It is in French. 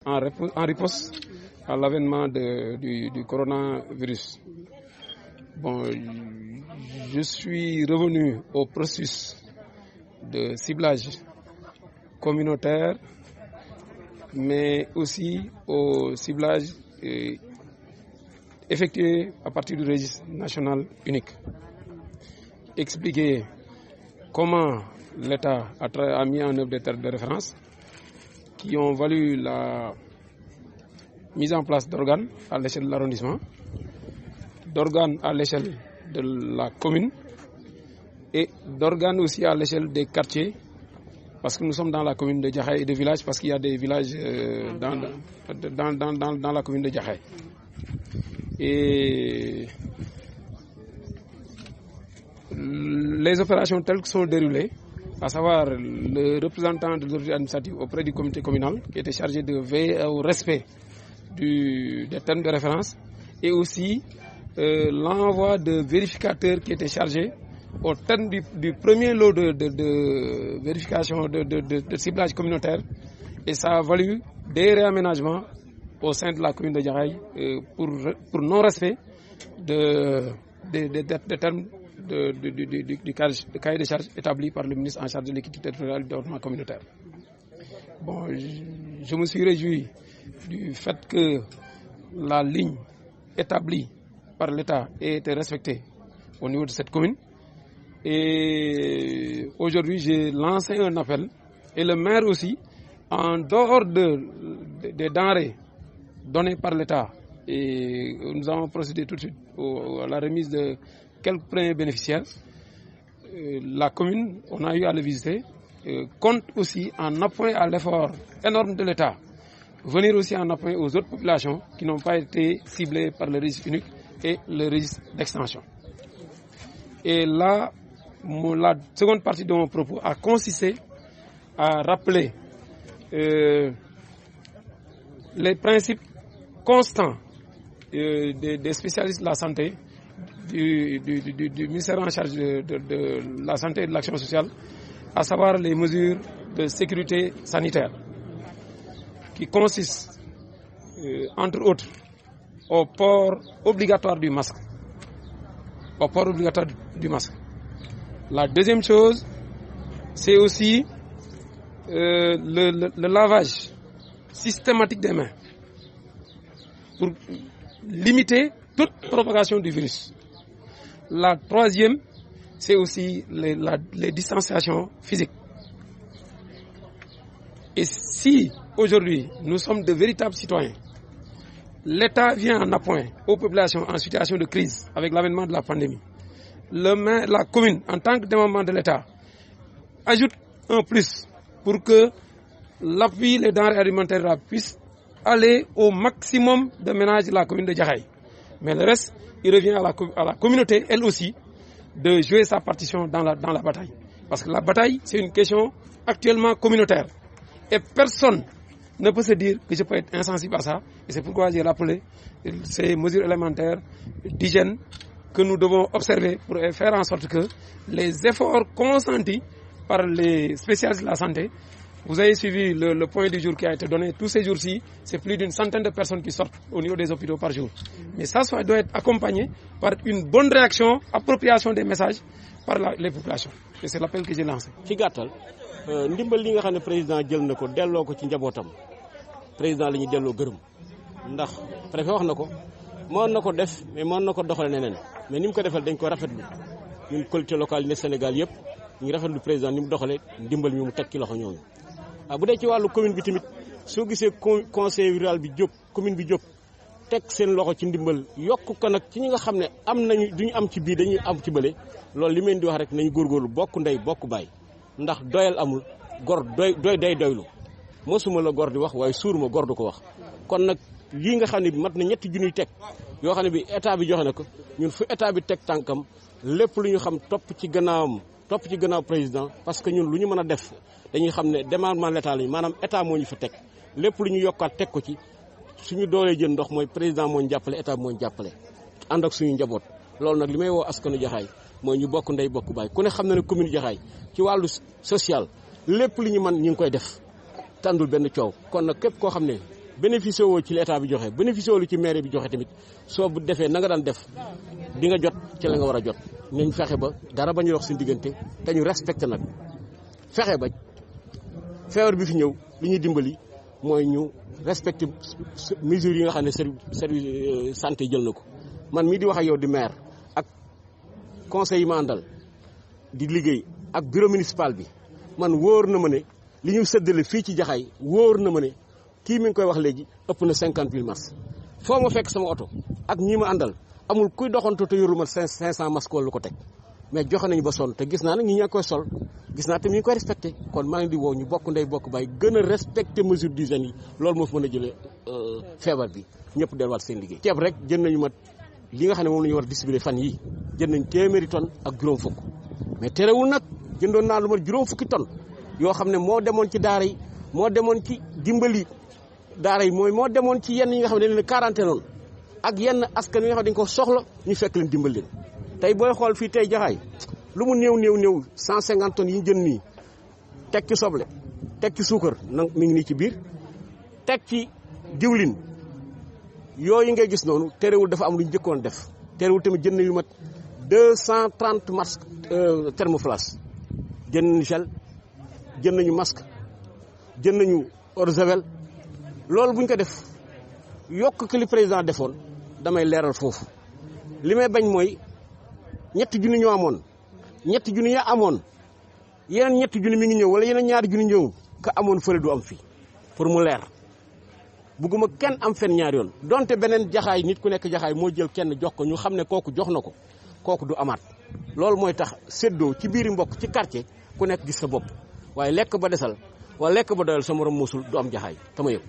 En riposte à l'avènement du coronavirus. Bon, je suis revenu au processus de ciblage communautaire, mais aussi au ciblage effectué à partir du registre national unique. Expliquer comment l'État a mis en œuvre des termes de référence qui ont valu la mise en place d'organes à l'échelle de l'arrondissement, d'organes à l'échelle de la commune et d'organes aussi à l'échelle des quartiers, parce que nous sommes dans la commune de Diakhaye et de villages, parce qu'il y a des villages dans la commune de Diakhaye. Et les opérations telles que sont déroulées, à savoir le représentant de l'autorité administrative auprès du comité communal qui était chargé de veiller au respect des termes de référence, et aussi l'envoi de vérificateurs qui étaient chargés au terme du premier lot de vérification de ciblage communautaire, et ça a valu des réaménagements au sein de la commune de Diakhaye pour non-respect des termes du cahier de charges établi par le ministre en charge de l'équité territoriale et du développement communautaire. Bon, je me suis réjoui du fait que la ligne établie par l'État ait été respectée au niveau de cette commune. Et aujourd'hui, j'ai lancé un appel, et le maire aussi, en dehors des denrées données par l'État, et nous avons procédé tout de suite à la remise de quelques premiers bénéficiaires. La commune, on a eu à le visiter, compte aussi en appui à l'effort énorme de l'État, venir aussi en appui aux autres populations qui n'ont pas été ciblées par le registre unique et le registre d'extension. Et là, la seconde partie de mon propos a consisté à rappeler les principes constants des spécialistes de la santé, du ministère en charge de la santé et de l'action sociale, à savoir les mesures de sécurité sanitaire, qui consistent, entre autres, au port obligatoire du masque. La deuxième chose, c'est aussi le lavage systématique des mains pour limiter toute propagation du virus. La troisième, c'est aussi les distanciations physiques. Et si aujourd'hui nous sommes de véritables citoyens, l'État vient en appoint aux populations en situation de crise avec l'avènement de la pandémie, la commune, en tant que démembrement de l'État, ajoute un plus pour que l'appui, les denrées alimentaires puissent aller au maximum de ménages de la commune de Diakhaye. Mais le reste, il revient à la communauté, elle aussi, de jouer sa partition dans la bataille. Parce que la bataille, c'est une question actuellement communautaire. Et personne ne peut se dire que je peux être insensible à ça. Et c'est pourquoi j'ai rappelé ces mesures élémentaires d'hygiène que nous devons observer pour faire en sorte que les efforts consentis par les spécialistes de la santé. Vous avez suivi le point du jour qui a été donné. Tous ces jours-ci, c'est plus d'une centaine de personnes qui sortent au niveau des hôpitaux par jour. Mais ça doit être accompagné par une bonne réaction, appropriation des messages par les populations. Et c'est l'appel que j'ai lancé. ci gàttal ndimbal li nga xam ne président jël na ko delloo ko ci njabootam président la ñuy delloo gërëm ndax préfet wax na ko mën na ko def mais mën na ko doxale neneen mais ni mu ko defal dañ ko rafetlu ñun collectivité locale yi ne Sénégal yëpp ñu ngi rafetlu président ni mu doxalee ndimbal mi mu teg ci loxo ñooñu. bu dee ci wàllu commune bi tamit soo gisee conseil rural bi jóg commune bi jóg teg seen loxo ci ndimbal yokk ko nag ci ñi nga xam ne am nañu duñu am ci bii dañuy am ci bële loolu li meen di wax rek nañu góorgóorlu bokk ndey bokk baay ndax doyal amul gor day doylu mosuma la gor di wax waaye suuruma gor du ko wax. kon nag lii nga xam ne bi mat na ñetti junniy teg yoo xam ne bi état bi joxe na ko ñun fu état bi teg tànkam lépp lu ñu xam topp ci gannaaw président parce que ñun lu ñu mën a def dañuy xam ne démembrement l'état lañu maanaam état moo ñu fa teg lépp lu ñu yokkaat teg ko ci suñu doolee jën ndox mooy président moo ñu jàppale état moo ñu jàppale ànd ak suñu njaboot. loolu nag li may woo askanu Diakhaye mooy ñu bokk ndey bokk baay ku ne xam na ne commune Diakhaye ci wàllu social lépp li ñu mën ñu ngi koy def tàndul benn coow kon nag képp koo xam ne bénéficié woo ci l'état bi joxe bénéficié woo ci maire bi joxe tamit soo bu defee na nga daan def di nga jot ci la nga war a jot. nañ fexe ba dara ba ñu dox seen diggante te ñu respecté nag fexe ba feebar bi fi ñëw li ñuy dimbali mooy ñu respecté mesures yi nga xam ne service santé jël na ko. man mii di wax ak yow di maire ak conseil yi ma àndal di liggéey ak bureau municipal bi man wóor na ma ne li ñu séddale fii ci Jaxaay wóor na ma ne kii mi ngi koy wax léegi ëpp na 50 000 masques. foo ma fekk sama oto ak ñii ma àndal amul kuy doxantu te yorul ma 500 masques wala lu ko teg mais joxe nañu ba sonn te gis naa ne ñi ñaa koy sol gis naa tamit ñu koy respecté kon maa ngi di woo ñu bokk ndey bokk baay gën a respecté mesure d'hygiène yi loolu moo fi mën a jëlee feebar bi ñëpp delluwaat seen liggéey. ceeb rek jën nañu mat li nga xam ne moom la ñu war a distribuer fan yii jënd nañ téeméeri tonnes ak juróom fukk mais terewul nag jëndoon naa lu mat juróom fukki tonnes yoo xam ne moo demoon ci daara yi moo demoon ci dimbali daara yi moo demoon ci yenn yi nga xam ne dañ leen quarantaine noonu ak yenn askan yi nga xam ne dañ ko soxla ñu fekk leen dimbali leen. tey booy xool fii tey Jaxaay lu mu néew 150 tonnes yi ñu jënd nii teg ci soble teg ci suukar nag mi ngi nii ci biir teg ci diwlin. yooyu ngay gis noonu terewul dafa am lu ñu jëkkoon def terewul tamit jënd yu mat 230 masques thermoflash jënd nañu gel jënd nañu masque jënd nañu eau de javel loolu bu ñu ko def yokk ki li président defoon damay leeral foofu li may bañ mooy 3 junni ñoo amoon 3 junni ya amoon yeneen 3 junni mi ngi ñëw wala yeneen 2 junni ñëw ka amoon fële du am fii pour mu leer. bugguma kenn am fen ñaar yoon donte beneen Jaxaay nit ku nekk Jaxaay moo jël kenn jox ko ñu xam ne kooku jox na ko kooku du amaat loolu mooy tax séddoo ci biiri mbokk ci quartier ku nekk gis sa bopp waaye lekk ba desal wala lekk ba doyal sa morom mosul du am Jaxaay tama yëg